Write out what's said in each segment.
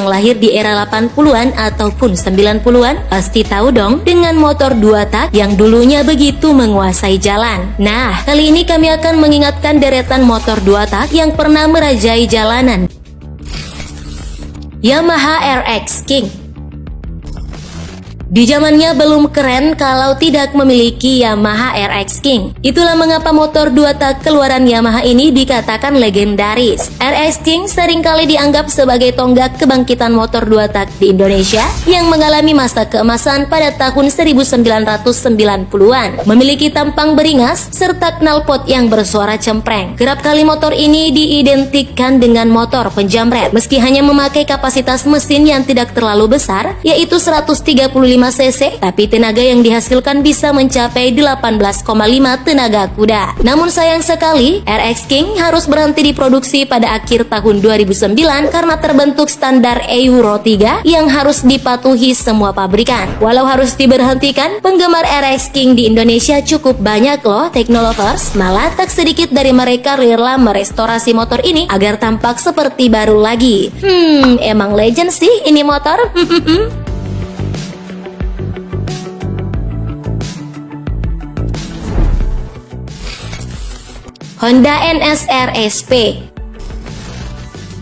yang lahir di era 80-an ataupun 90-an pasti tahu dong dengan motor 2 tak yang dulunya begitu menguasai jalan. Nah, kali ini kami akan mengingatkan deretan motor 2 tak yang pernah merajai jalanan. Yamaha RX King. Di zamannya belum keren kalau tidak memiliki Yamaha RX King. Itulah mengapa motor 2 tak keluaran Yamaha ini dikatakan legendaris. RX King seringkali dianggap sebagai tonggak kebangkitan motor 2 tak di Indonesia yang mengalami masa keemasan pada tahun 1990-an. Memiliki tampang beringas serta knalpot yang bersuara cempreng. Kerap kali motor ini diidentikan dengan motor penjamret meski hanya memakai kapasitas mesin yang tidak terlalu besar, yaitu 135 cc, tapi tenaga yang dihasilkan bisa mencapai 18,5 tenaga kuda. Namun sayang sekali, RX King harus berhenti diproduksi pada akhir tahun 2009 karena terbentuk standar Euro 3 yang harus dipatuhi semua pabrikan. Walau harus diberhentikan, penggemar RX King di Indonesia cukup banyak loh, teknolovers. Malah tak sedikit dari mereka rela merestorasi motor ini agar tampak seperti baru lagi. Emang legend sih ini motor. Honda NSR SP.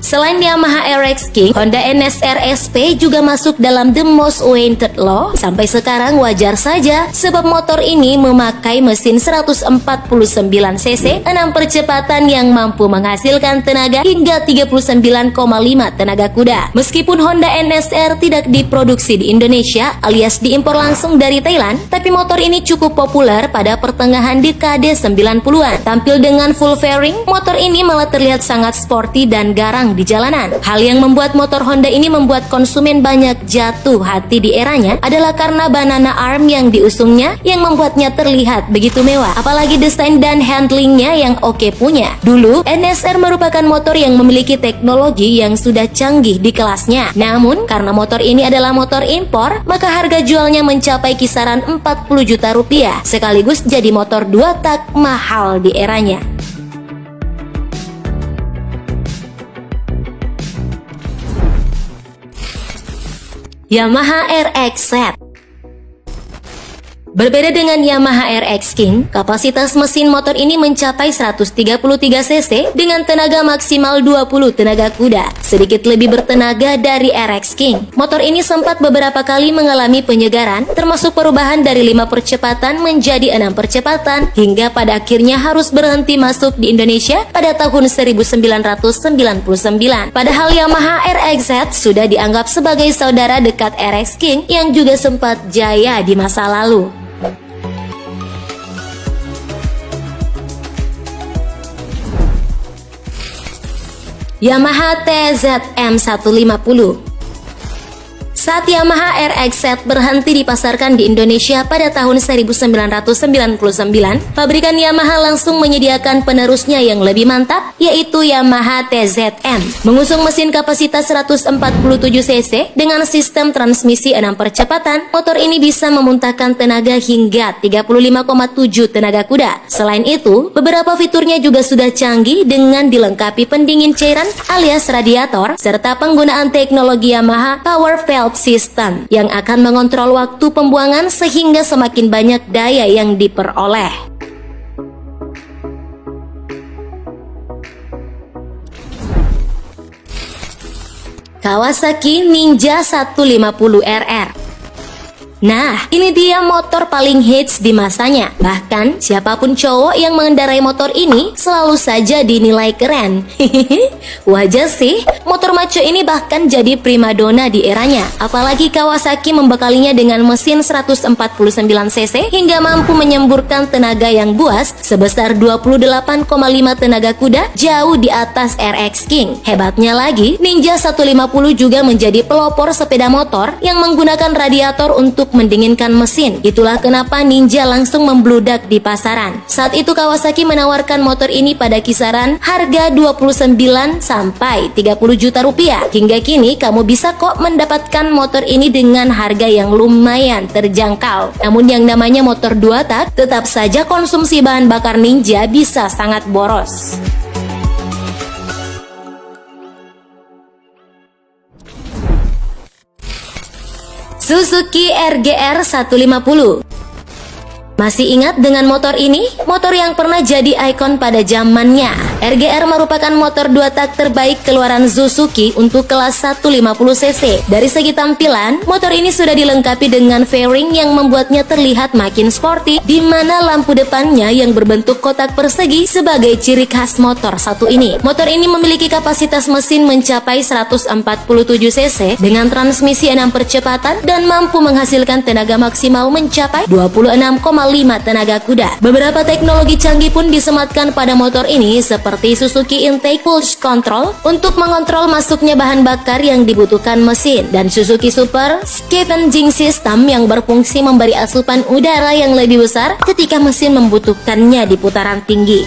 Selain Yamaha RX King, Honda NSR SP juga masuk dalam the most wanted loh. Sampai sekarang wajar saja sebab motor ini memakai mesin 149 cc, 6 percepatan yang mampu menghasilkan tenaga hingga 39,5 tenaga kuda. Meskipun Honda NSR tidak diproduksi di Indonesia alias diimpor langsung dari Thailand, tapi motor ini cukup populer pada pertengahan dekade 90-an. Tampil dengan full fairing, motor ini malah terlihat sangat sporty dan garang di jalanan. Hal yang membuat motor Honda ini membuat konsumen banyak jatuh hati di eranya adalah karena banana arm yang diusungnya yang membuatnya terlihat begitu mewah. Apalagi desain dan handlingnya yang oke punya. Dulu, NSR merupakan motor yang memiliki teknologi yang sudah canggih di kelasnya. Namun, karena motor ini adalah motor impor, maka harga jualnya mencapai kisaran 40 juta rupiah, sekaligus jadi motor 2 tak mahal di eranya. Yamaha RX-Z. Berbeda dengan Yamaha RX King, kapasitas mesin motor ini mencapai 133 cc dengan tenaga maksimal 20 tenaga kuda, sedikit lebih bertenaga dari RX King. Motor ini sempat beberapa kali mengalami penyegaran, termasuk perubahan dari 5 percepatan menjadi 6 percepatan, hingga pada akhirnya harus berhenti masuk di Indonesia pada tahun 1999. Padahal Yamaha RX-Z sudah dianggap sebagai saudara dekat RX King yang juga sempat jaya di masa lalu. Yamaha TZM 150. Saat Yamaha RX-Z berhenti dipasarkan di Indonesia pada tahun 1999, pabrikan Yamaha langsung menyediakan penerusnya yang lebih mantap, yaitu Yamaha TZM. Mengusung mesin kapasitas 147 cc dengan sistem transmisi 6 percepatan, motor ini bisa memuntahkan tenaga hingga 35,7 tenaga kuda. Selain itu, beberapa fiturnya juga sudah canggih dengan dilengkapi pendingin cairan alias radiator, serta penggunaan teknologi Yamaha Power Valve System yang akan mengontrol waktu pembuangan sehingga semakin banyak daya yang diperoleh. Kawasaki Ninja 150RR. Nah, ini dia motor paling hits di masanya. Bahkan, siapapun cowok yang mengendarai motor ini selalu saja dinilai keren. Wajar sih, motor maco ini bahkan jadi primadona di eranya. Apalagi Kawasaki membekalinya dengan mesin 149 cc hingga mampu menyemburkan tenaga yang buas sebesar 28,5 tenaga kuda, jauh di atas RX King. Hebatnya lagi, Ninja 150 juga menjadi pelopor sepeda motor yang menggunakan radiator untuk mendinginkan mesin. Itulah kenapa Ninja langsung membludak di pasaran. Saat itu Kawasaki menawarkan motor ini pada kisaran harga 29 sampai 30 juta rupiah. Hingga kini kamu bisa kok mendapatkan motor ini dengan harga yang lumayan terjangkau. Namun yang namanya motor 2 tak, tetap saja konsumsi bahan bakar Ninja bisa sangat boros. Suzuki RGR 150. Masih ingat dengan motor ini? Motor yang pernah jadi ikon pada zamannya. RGR merupakan motor 2 tak terbaik keluaran Suzuki untuk kelas 150cc. Dari segi tampilan, motor ini sudah dilengkapi dengan fairing yang membuatnya terlihat makin sporty, di mana lampu depannya yang berbentuk kotak persegi sebagai ciri khas motor satu ini. Motor ini memiliki kapasitas mesin mencapai 147cc dengan transmisi 6 percepatan dan mampu menghasilkan tenaga maksimal mencapai 26,5 tenaga kuda. Beberapa teknologi canggih pun disematkan pada motor ini seperti Suzuki Intake Pulse Control untuk mengontrol masuknya bahan bakar yang dibutuhkan mesin, dan Suzuki Super Scavenging System yang berfungsi memberi asupan udara yang lebih besar ketika mesin membutuhkannya di putaran tinggi.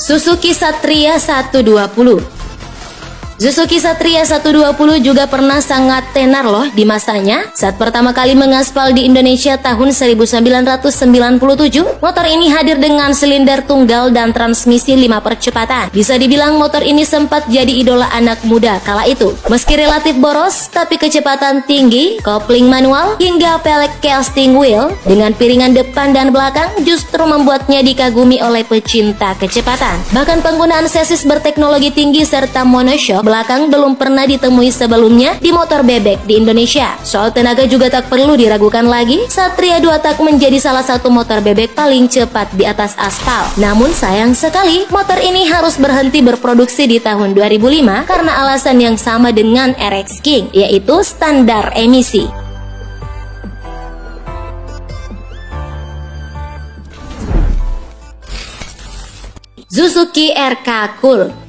Suzuki Satria 120. Suzuki Satria 120 juga pernah sangat tenar loh di masanya. Saat pertama kali mengaspal di Indonesia tahun 1997, motor ini hadir dengan silinder tunggal dan transmisi 5 percepatan. Bisa dibilang motor ini sempat jadi idola anak muda kala itu. Meski relatif boros, tapi kecepatan tinggi, kopling manual, hingga pelek casting wheel dengan piringan depan dan belakang justru membuatnya dikagumi oleh pecinta kecepatan. Bahkan penggunaan sesis berteknologi tinggi serta monoshock belakang belum pernah ditemui sebelumnya di motor bebek di Indonesia. Soal tenaga juga tak perlu diragukan lagi, Satria 2 tak menjadi salah satu motor bebek paling cepat di atas aspal. Namun sayang sekali, motor ini harus berhenti berproduksi di tahun 2005 karena alasan yang sama dengan RX King, yaitu standar emisi. Suzuki RK Cool.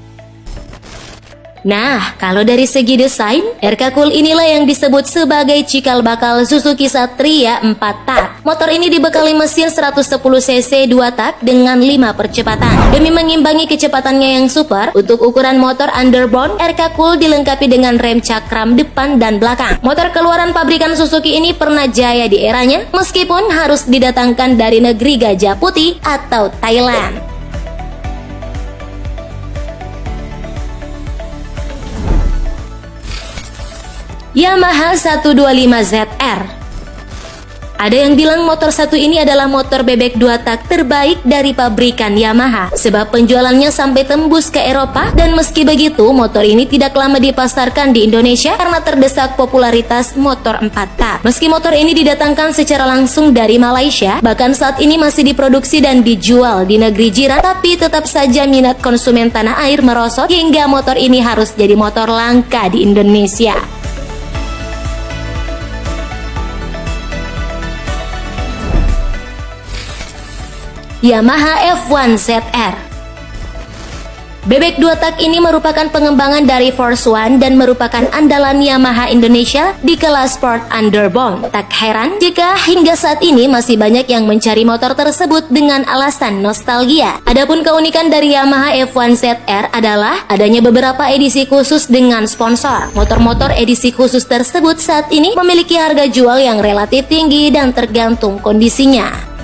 Nah, kalau dari segi desain, RK Cool inilah yang disebut sebagai cikal bakal Suzuki Satria 4 tak. Motor ini dibekali mesin 110cc 2 tak dengan 5 percepatan. Demi mengimbangi kecepatannya yang super, untuk ukuran motor underbone, RK Cool dilengkapi dengan rem cakram depan dan belakang. Motor keluaran pabrikan Suzuki ini pernah jaya di eranya, meskipun harus didatangkan dari negeri Gajah Putih atau Thailand. Yamaha 125ZR. Ada yang bilang motor satu ini adalah motor bebek 2 tak terbaik dari pabrikan Yamaha, sebab penjualannya sampai tembus ke Eropa, dan meski begitu motor ini tidak lama dipasarkan di Indonesia karena terdesak popularitas motor 4 tak. Meski motor ini didatangkan secara langsung dari Malaysia, bahkan saat ini masih diproduksi dan dijual di negeri jiran, tapi tetap saja minat konsumen tanah air merosot hingga motor ini harus jadi motor langka di Indonesia. Yamaha F1 ZR. Bebek 2 tak ini merupakan pengembangan dari Force One dan merupakan andalan Yamaha Indonesia di kelas Sport Underbone. Tak heran jika hingga saat ini masih banyak yang mencari motor tersebut dengan alasan nostalgia. Adapun keunikan dari Yamaha F1 ZR adalah adanya beberapa edisi khusus dengan sponsor. Motor-motor edisi khusus tersebut saat ini memiliki harga jual yang relatif tinggi dan tergantung kondisinya.